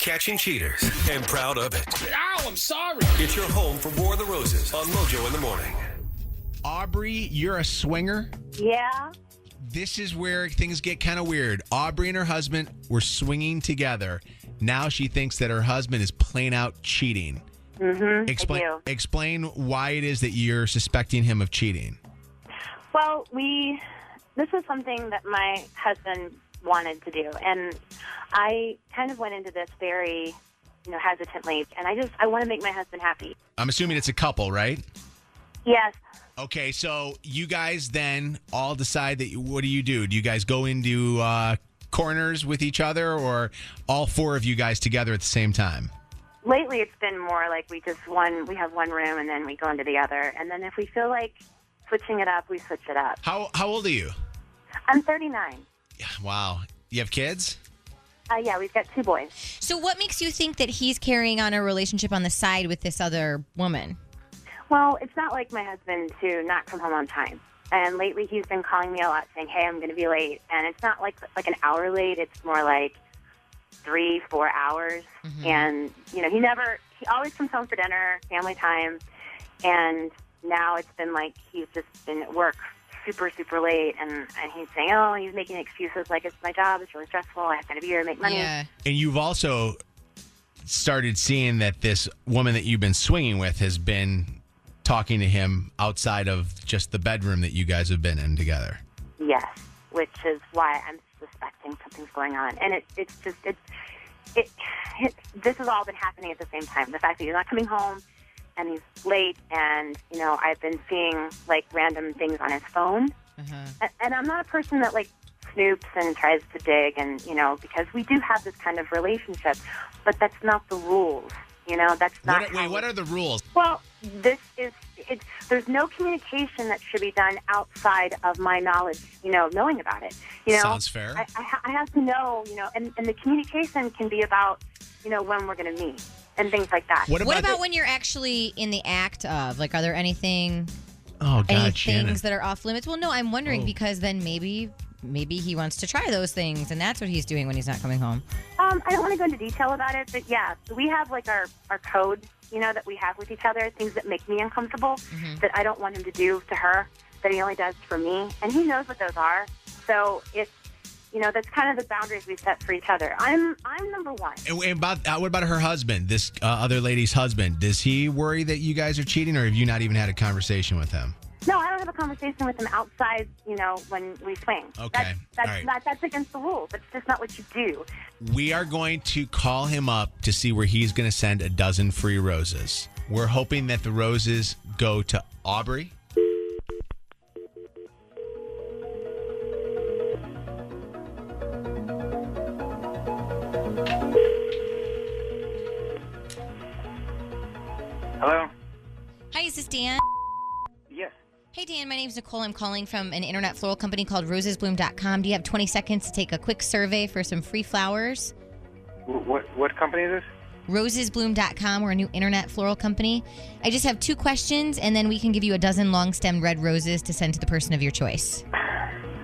catching cheaters and proud of it. Ow, I'm sorry. It's your home for War of the Roses on Mojo in the Morning. Aubrie, you're a swinger? Yeah. This is where things get kind of weird. Aubrie and her husband were swinging together. Now she thinks that her husband is plain out cheating. Mm-hmm. Explain why it is that you're suspecting him of cheating. Well, this was something that my husband wanted to do, and I kind of went into this very, hesitantly, and I want to make my husband happy. I'm assuming it's a couple, right? Yes. Okay, so you guys then all decide that, what do? Do you guys go into corners with each other, or all four of you guys together at the same time? Lately, it's been more like we have one room, and then we go into the other, and then if we feel like switching it up, we switch it up. How old are you? I'm 39. Wow. You have kids? Yeah, we've got 2 boys. So what makes you think that he's carrying on a relationship on the side with this other woman? Well, it's not like my husband to not come home on time. And lately he's been calling me a lot saying, hey, I'm going to be late. And it's not like an hour late. It's more like 3-4 hours. Mm-hmm. And, he always comes home for dinner, family time. And now it's been like he's just been at work super, super late. And he's saying, he's making excuses like it's my job. It's really stressful. I have to be here to make money. Yeah. And you've also started seeing that this woman that you've been swinging with has been talking to him outside of just the bedroom that you guys have been in together. Yes, which is why I'm suspecting something's going on. And this has all been happening at the same time. The fact that he's not coming home and he's late, and, I've been seeing, random things on his phone. Uh-huh. And I'm not a person that, snoops and tries to dig, and, because we do have this kind of relationship, but that's not the rules. That's not. What are the rules? Well, there's no communication that should be done outside of my knowledge, knowing about it. Sounds fair. I have to know, and the communication can be about, when we're going to meet and things like that. What about when you're actually in the act of, are there anything, any things that are off limits? Well, no, I'm wondering because then maybe he wants to try those things, and that's what he's doing when he's not coming home. I don't want to go into detail about it, but yeah, we have our code, that we have with each other, things that make me uncomfortable, that I don't want him to do to her, that he only does for me, and he knows what those are. So it's, that's kind of the boundaries we set for each other. I'm number one. And what about her husband, this other lady's husband? Does he worry that you guys are cheating, or have you not even had a conversation with him? No, I don't have a conversation with him outside, when we swing. Okay. That's against the rules. That's just not what you do. We are going to call him up to see where he's going to send a dozen free roses. We're hoping that the roses go to Aubrie. Hello? Hi, is this Dan? Yes. Hey, Dan, my name's Nicole. I'm calling from an internet floral company called rosesbloom.com. Do you have 20 seconds to take a quick survey for some free flowers? What company is this? Rosesbloom.com. We're a new internet floral company. I just have 2 questions, and then we can give you a dozen long-stemmed red roses to send to the person of your choice.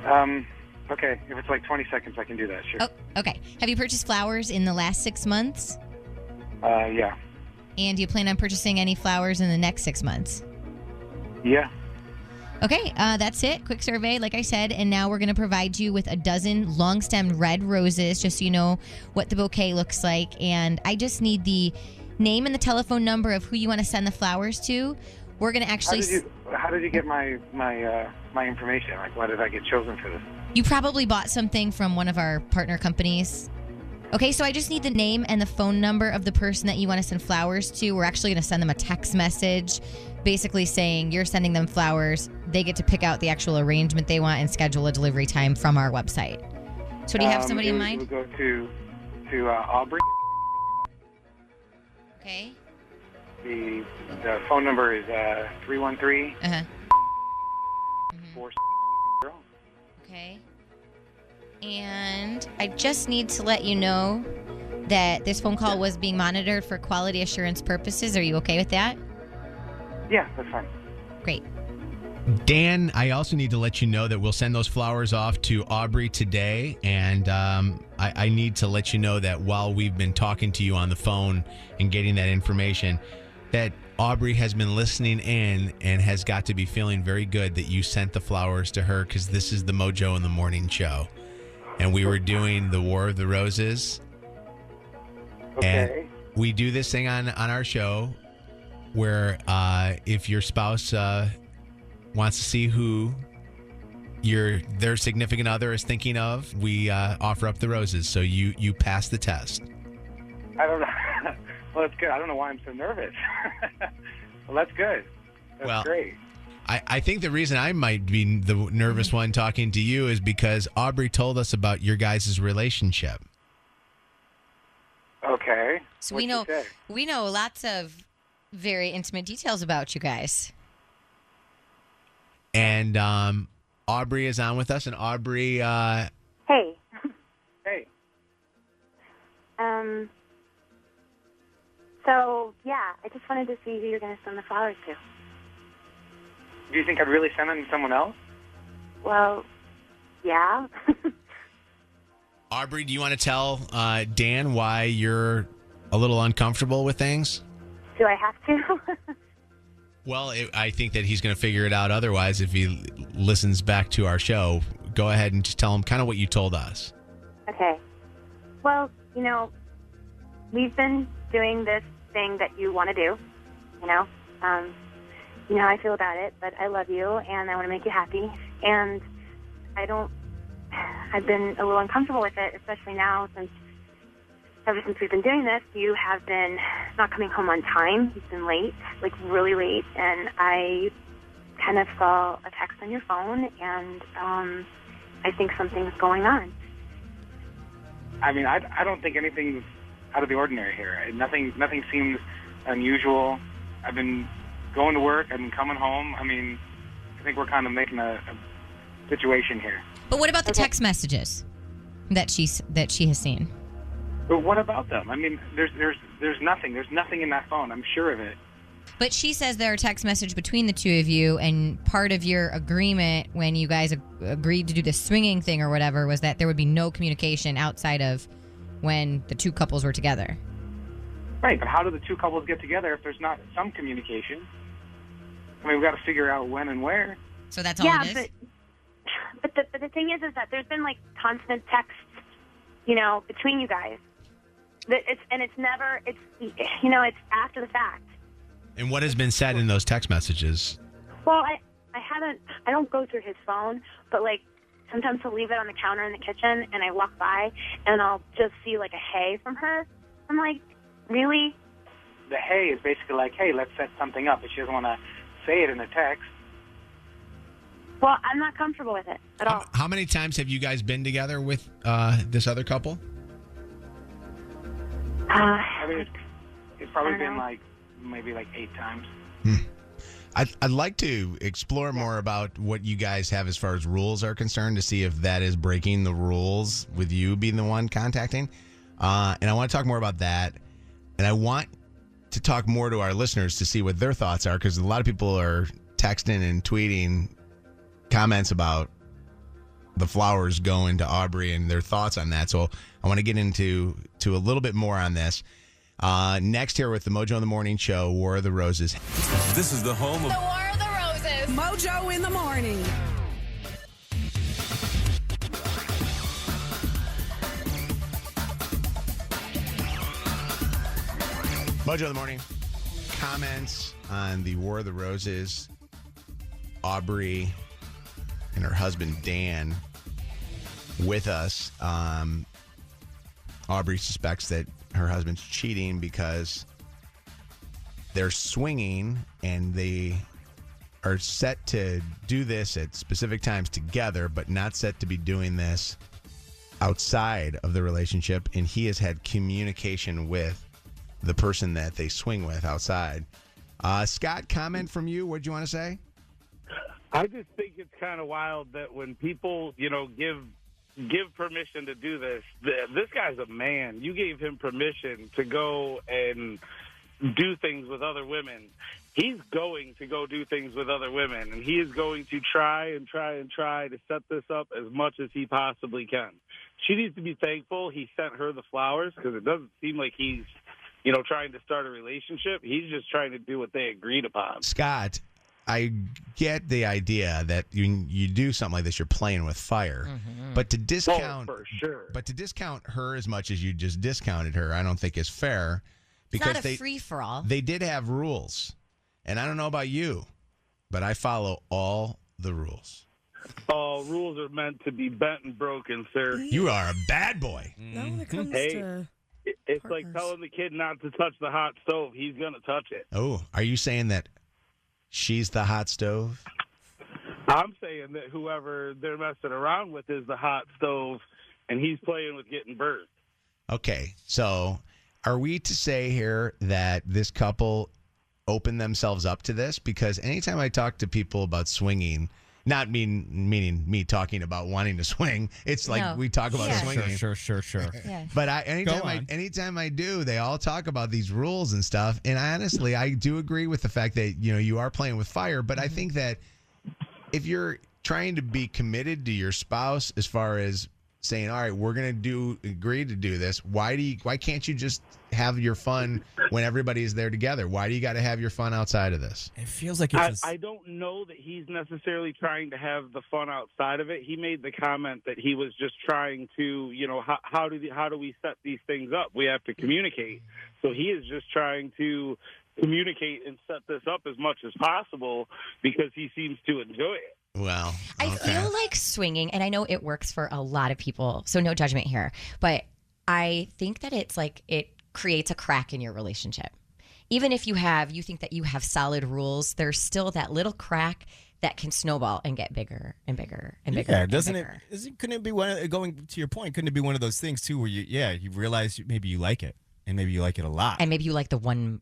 Okay. If it's 20 seconds, I can do that, sure. Oh, okay. Have you purchased flowers in the last 6 months? Yeah. And do you plan on purchasing any flowers in the next 6 months? Yeah. Okay, that's it. Quick survey, like I said. And now we're going to provide you with a dozen long-stemmed red roses, just so you know what the bouquet looks like. And I just need the name and the telephone number of who you want to send the flowers to. We're going to actually... How did you get my information? Why did I get chosen for this? You probably bought something from one of our partner companies. Okay, so I just need the name and the phone number of the person that you want to send flowers to. We're actually going to send them a text message basically saying you're sending them flowers. They get to pick out the actual arrangement they want and schedule a delivery time from our website. So do you have somebody in mind? We'll go to Aubrie. Okay. The phone number is 313 40. Okay. And I just need to let you know that this phone call was being monitored for quality assurance purposes. Are you okay with that? Yeah, that's fine. Great. Dan, I also need to let you know that we'll send those flowers off to Aubrie today, and I need to let you know that while we've been talking to you on the phone and getting that information, that Aubrie has been listening in and has got to be feeling very good that you sent the flowers to her, because this is the Mojo in the Morning show. And we were doing the War of the Roses. Okay. And we do this thing on our show where if your spouse wants to see who their significant other is thinking of, we offer up the roses. So you pass the test. I don't know. Well, that's good. I don't know why I'm so nervous. Well, that's good. That's great. I think the reason I might be the nervous one talking to you is because Aubrie told us about your guys' relationship. Okay. So What'd she say? we know lots of very intimate details about you guys. And Aubrie is on with us, and Aubrie, Hey. Hey. So, yeah, I just wanted to see who you're going to send the flowers to. Do you think I'd really send them to someone else? Well, yeah. Aubrie, do you want to tell Dan why you're a little uncomfortable with things? Do I have to? Well, I think that he's going to figure it out otherwise if he listens back to our show. Go ahead and just tell him kind of what you told us. Okay. Well, we've been doing this thing that you want to do, how I feel about it, but I love you and I want to make you happy. And I've been a little uncomfortable with it, especially now ever since we've been doing this, you have been not coming home on time. You've been late, like really late. And I kind of saw a text on your phone, and I think something's going on. I mean, I don't think anything's out of the ordinary here. Nothing seems unusual. I've been going to work. I've been coming home. I mean, I think we're kind of making a situation here. But what about the text messages that she has seen? But what about them? I mean, there's nothing. There's nothing in that phone. I'm sure of it. But she says there are text messages between the two of you, and part of your agreement when you guys agreed to do the swinging thing or whatever was that there would be no communication outside of when the two couples were together. Right, but how do the two couples get together if there's not some communication? I mean, we've got to figure out when and where. So that's all it is? But the thing is that there's been, like, constant texts, between you guys. It's never, it's after the fact. And what has been said in those text messages? Well, I don't go through his phone, but, like, sometimes he'll leave it on the counter in the kitchen, and I walk by, and I'll just see, like, a hey from her. I'm like, really? The hey is basically like, hey, let's set something up, but she doesn't want to say it in a text. Well, I'm not comfortable with it at all. How many times have you guys been together with this other couple? I mean, it's probably been maybe 8 times. I'd like to explore more about what you guys have as far as rules are concerned to see if that is breaking the rules with you being the one contacting. And I want to talk more about that. And I want to talk more to our listeners to see what their thoughts are, because a lot of people are texting and tweeting comments about the flowers going to Aubrie and their thoughts on that. So I want to get into a little bit more on this. Next here with the Mojo in the Morning Show, War of the Roses. This is the home of The War of the Roses. Mojo in the Morning. Mojo in the Morning. Comments on the War of the Roses. Aubrie and her husband, Dan, with us. Aubrie suspects that her husband's cheating because they're swinging and they are set to do this at specific times together, but not set to be doing this outside of the relationship. And he has had communication with the person that they swing with outside. Scott, comment from you. What do you want to say? I just think it's kind of wild that when people, give permission to do this, this guy's a man. You gave him permission to go and do things with other women. He's going to go do things with other women, and he is going to try to set this up as much as he possibly can. she needs to be thankful he sent her the flowers, because it doesn't seem like he's, trying to start a relationship. He's just trying to do what they agreed upon. Scott, I get the idea that you do something like this, you're playing with fire. But to discount, for sure. But to discount her as much as you just discounted her, I don't think is fair. It's Because not a free-for-all. They did have rules. And I don't know about you, but I follow all the rules. Oh, rules are meant to be bent and broken, sir. You are a bad boy. Not when it comes Hey, to it's partners. like telling the kid not to touch the hot stove. He's going to touch it. Oh, are you saying that she's the hot stove? I'm saying that whoever they're messing around with is the hot stove, and he's playing with getting burnt. Okay, so are we to say here that this couple opened themselves up to this? Because anytime I talk to people about swinging, not meaning me talking about wanting to swing, it's like No. we talk about Yeah. swinging. Sure. Yeah. But Go on. anytime I do, they all talk about these rules and stuff. And honestly, I do agree with the fact that you are playing with fire. But I think that if you're trying to be committed to your spouse, as far as saying, all right, we're going to agree to do this, why can't you just have your fun when everybody's there together? Why do you got to have your fun outside of this? It feels like it's I don't know that he's necessarily trying to have the fun outside of it. He made the comment that he was just trying to, how do we set these things up? We have to communicate. So he is just trying to communicate and set this up as much as possible because he seems to enjoy it. Well, I feel like swinging, and I know it works for a lot of people, so no judgment here, but I think that it's like it creates a crack in your relationship. Even if you think that you have solid rules, there's still that little crack that can snowball and get bigger and bigger and bigger. Yeah, and doesn't bigger. couldn't it be going to your point? Couldn't it be one of those things too, where you realize maybe you like it, and maybe you like it a lot, And maybe you like the one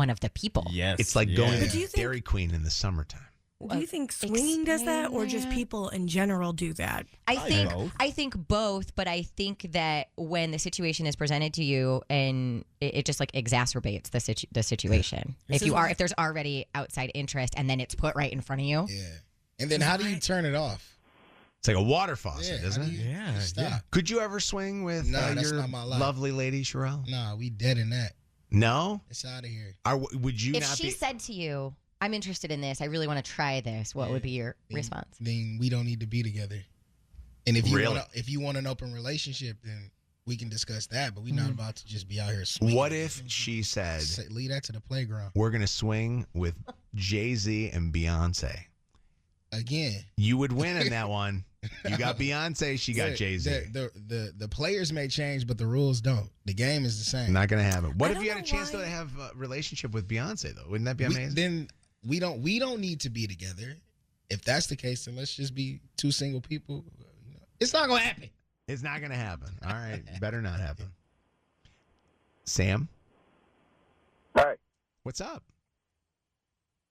of the people. yes, it's like going But do to you think- Dairy Queen in the summertime. Do you think swinging does that, or just Explain people in general do that? I think both, but I think that when the situation is presented to you and it just like exacerbates the situation. If there's already outside interest and then it's put right in front of you. Yeah. And then how do you turn it off? It's like a water faucet, Yeah, isn't how it? do you Yeah, Stop. yeah. Could you ever swing with Nah, that's your not my life. lovely lady, Sherelle? Nah, we dead in that. No? It's out of here. Would you If not she be... said to you, I'm interested in this, I really want to try this, what would be your response? Then we don't need to be together. And if you Really? want an open relationship, then we can discuss that. But we're not about to just be out here swinging. What if she said, Leave that to the playground we're going to swing with Jay-Z and Beyonce? again? You would win in that one. You got Beyonce, she got Jay-Z. The players may change, but the rules don't. The game is the same. Not going to happen. What I if you don't had a know chance why- to have a relationship with Beyonce, though? Wouldn't that be amazing? Then we don't need to be together. If that's the case, then let's just be two single people. It's not gonna happen. It's not going to happen. All right. Better not happen. Sam, Right. what's up?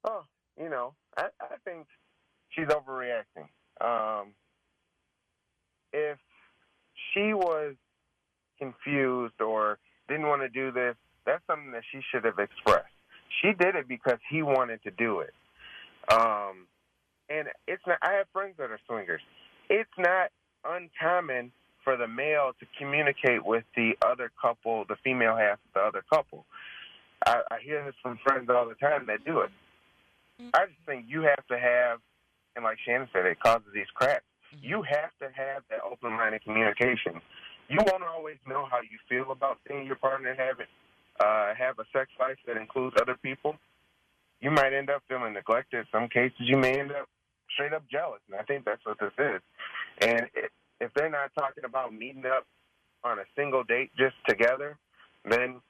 Oh, I think she's overreacting. If she was confused or didn't want to do this, that's something that she should have expressed. She did it because he wanted to do it. And it's not. I have friends that are swingers. It's not uncommon for the male to communicate with the other couple, the female half of the other couple. I hear this from friends all the time that do it. I just think you have to have, and like Shannon said, it causes these cracks. You have to have that open line of communication. You won't always know how you feel about seeing your partner have a sex life that includes other people. You might end up feeling neglected. In some cases, you may end up straight up jealous, and I think that's what this is. And if they're not talking about meeting up on a single date just together, then,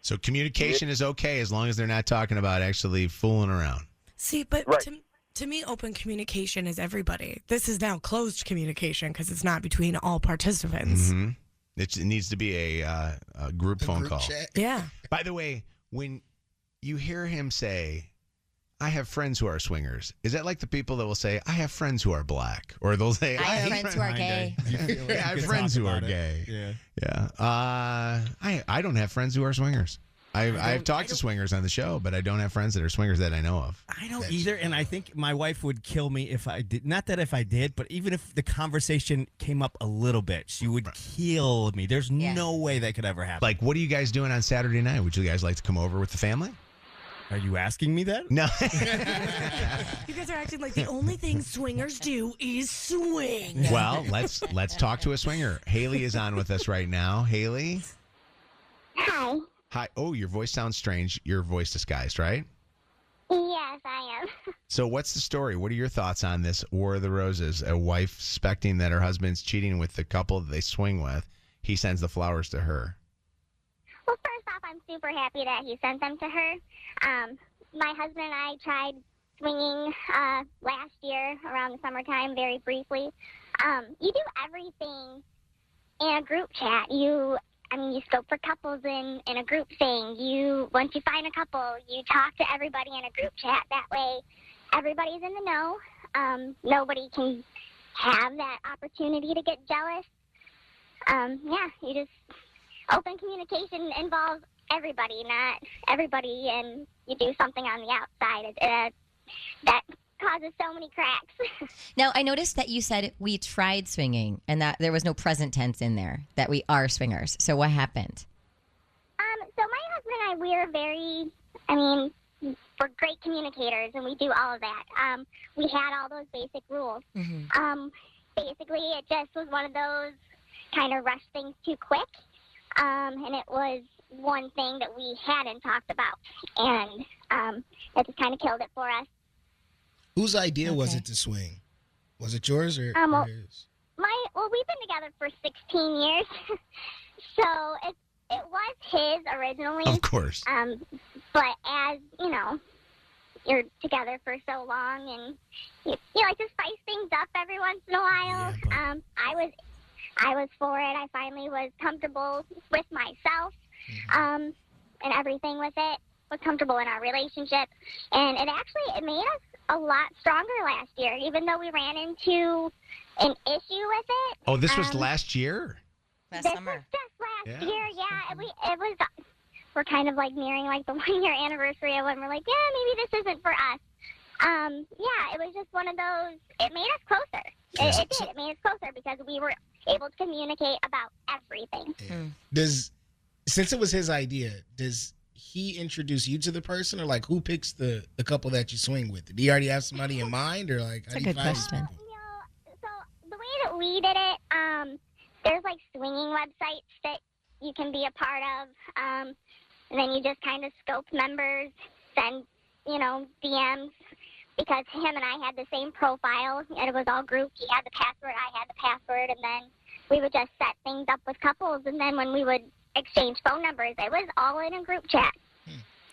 So communication is okay as long as they're not talking about actually fooling around. See, but Right. to me, open communication is everybody. This is now closed communication because it's not between all participants. Mm-hmm. It needs to be a group phone Group call. chat. Yeah. By the way, when you hear him say, I have friends who are swingers, is that like the people that will say, I have friends who are black? Or they'll say, I have friends who are gay. Yeah, I have friends who are gay. Yeah. Yeah. I don't have friends who are swingers. I've talked to swingers on the show, but I don't have friends that are swingers that I know of. I don't either, and I think my wife would kill me if I did. Not that if I did, but even if the conversation came up a little bit, she would kill me. There's no way that could ever happen. Like, what are you guys doing on Saturday night? Would you guys like to come over with the family? Are you asking me that? No. You guys are acting like the only thing swingers do is swing. Well, let's talk to a swinger. Haley is on with us right now. Haley? Hi. Hi. Oh, your voice sounds strange. Your voice disguised, right? Yes, I am. So what's the story? What are your thoughts on this War of the Roses? A wife suspecting that her husband's cheating with the couple that they swing with. He sends the flowers to her. Well, first off, I'm super happy that he sent them to her. My husband and I tried swinging last year around the summertime very briefly. You do everything in a group chat. You scope for couples in a group thing. Once you find a couple, you talk to everybody in a group chat. That way, everybody's in the know. Nobody can have that opportunity to get jealous. You just open communication involves everybody, not everybody, and you do something on the outside. That causes so many cracks. Now, I noticed that you said we tried swinging and that there was no present tense in there, that we are swingers. So what happened? So my husband and I, we are we're great communicators, and we do all of that. We had all those basic rules. Mm-hmm. Basically, it just was one of those kind of rush things too quick, and it was one thing that we hadn't talked about, and it just kind of killed it for us. Whose idea was it to swing? Was it yours or his? We've been together for 16 years, so it was his originally. Of course. But as you know, you're together for so long, and you like to spice things up every once in a while. Yeah, I was for it. I finally was comfortable with myself, and everything with it. Was comfortable in our relationship, and it made us a lot stronger last year, even though we ran into an issue with it. Oh, this was last year? This was just last year, yeah. We're kind of like nearing like the 1 year anniversary of when we're like, maybe this isn't for us. It was just one of those, it made us closer. It did. It made us closer because we were able to communicate about everything. Yeah. Since it was his idea, does he introduce you to the person, or like who picks the couple that you swing with? Did he already have somebody in mind, or like That's a good question. So the way that we did it, there's like swinging websites that you can be a part of, and then you just kind of scope members, send DMs, because him and I had the same profile, and it was all grouped. He had the password, I had the password, and then we would just set things up with couples, and then when we would exchange phone numbers, it was all in a group chat.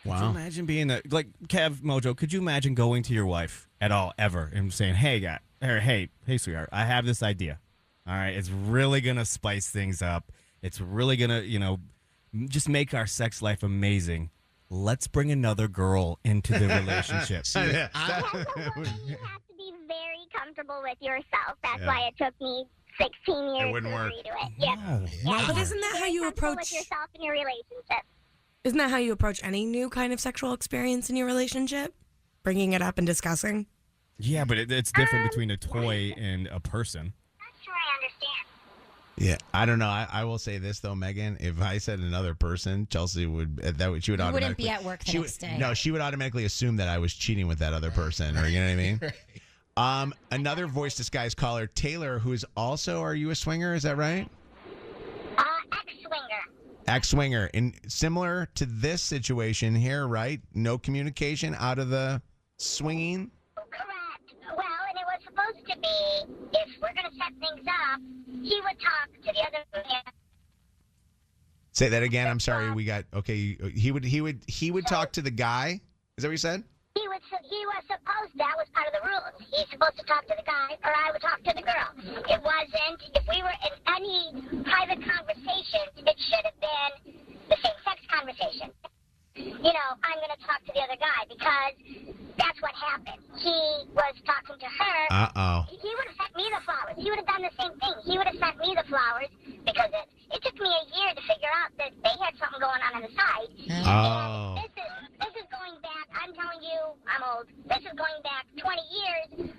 Wow. Could you imagine being like Kev Mojo? Could you imagine going to your wife at all ever and saying, "Hey, hey, sweetheart, I have this idea. All right, it's really gonna spice things up. It's really gonna, just make our sex life amazing. Let's bring another girl into the relationship." You have to be very comfortable with yourself. That's why it took me 16 years to agree to it. Yeah. But isn't that how you approach with yourself in your relationship? Isn't that how you approach any new kind of sexual experience in your relationship? Bringing it up and discussing? Yeah, but it's different between a toy and a person. Not sure I understand. Yeah, I don't know. I will say this though, Megan. If I said another person, Chelsea she would automatically. Wouldn't be at work the next day. No, she would automatically assume that I was cheating with that other person, or you know what I mean. Another voice disguised caller, Taylor, who is also. Are you a swinger? Is that right? Ex-swinger. Ex-swinger, and similar to this situation here, right? No communication out of the swinging. Correct. Well, and it was supposed to be, if we're going to set things up, he would talk to the other man. Say that again. I'm sorry. We got okay. He would talk to the guy. Is that what you said? He was supposed, that was part of the rules. He's supposed to talk to the guy, or I would talk to the girl. It wasn't, if we were in any private conversation, it should have been the same-sex conversation. I'm going to talk to the other guy, because that's what happened. He was talking to her. Uh-oh. He would have sent me the flowers. He would have done the same thing. He would have sent me the flowers, because it took me a year to figure out that they had something going on the side. Oh. And this is going back, I'm telling you, I'm old. This is going back 20 years.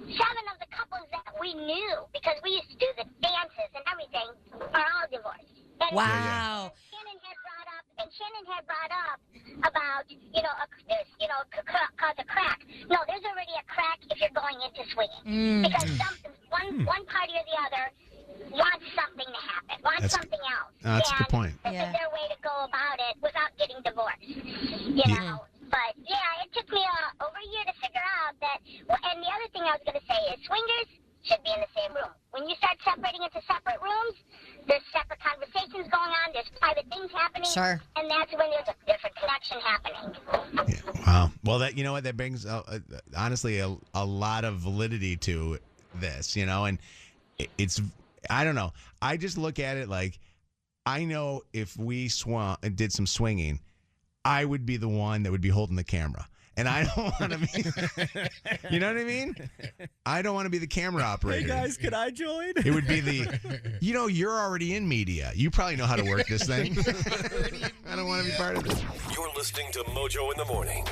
7 of the couples that we knew, because we used to do the dances and everything, are all divorced. And Wow. Shannon had brought up about, cause a crack. No, there's already a crack if you're going into swinging. Because one party or the other wants something to happen, wants something else. That's a good point. This is their way to go about it without getting divorced. You know? But, it took me over a year to figure out that. And the other thing I was going to say is swingers should be in the same room. When you start separating into separate rooms, there's separate conversations going on, there's private things happening. Sure. And that's when there's a different connection happening. Yeah. Wow. Well, that brings honestly a lot of validity to this, and it's, I don't know. I just look at it like, I know if we did some swinging, I would be the one that would be holding the camera. And I don't want to be, you know what I mean? I don't want to be the camera operator. Hey guys, can I join? It would be you're already in media. You probably know how to work this thing. I don't want to be part of this. You're listening to Mojo in the Morning.